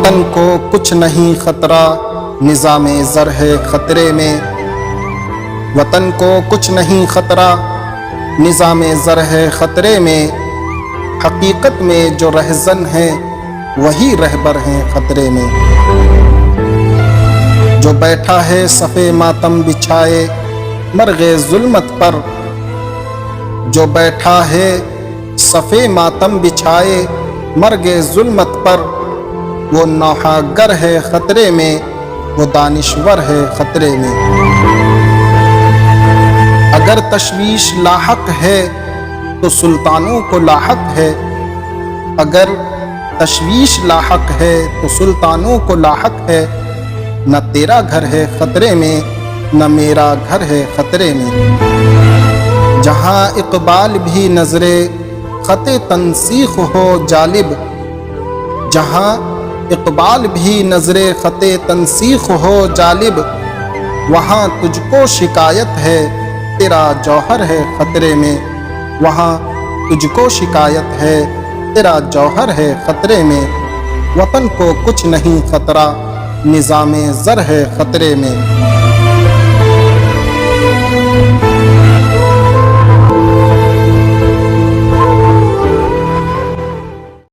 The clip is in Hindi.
वतन को कुछ नहीं खतरा, निज़ामे ज़र है खतरे में। वतन को कुछ नहीं खतरा, निज़ामे ज़र है खतरे में। हकीकत में जो रहज़न है वही रहबर हैं खतरे में। जो बैठा है सफ़े मातम बिछाए मर्ग़े ज़ुल्मत पर, जो बैठा है सफ़े मातम बिछाए मर्ग़े ज़ुल्मत पर, वो नौहागर है खतरे में, वो दानिश्वर है खतरे में। अगर तशवीश लाहक है तो सुल्तानों को लाहक है, अगर तशवीश लाहक है तो सुल्तानों को लाहक है। न तेरा घर है खतरे में, न मेरा घर है खतरे में। जहाँ इक़बाल भी नज़रे ख़ते तंसीख हो जालिब, जहाँ इक़बाल भी नज़रे ख़ते तंसीख हो जालिब, वहाँ तुझको शिकायत है तेरा जौहर है खतरे में। वहाँ तुझको शिकायत है तेरा जौहर है खतरे में। वतन को कुछ नहीं खतरा, निज़ामे ज़र है खतरे में।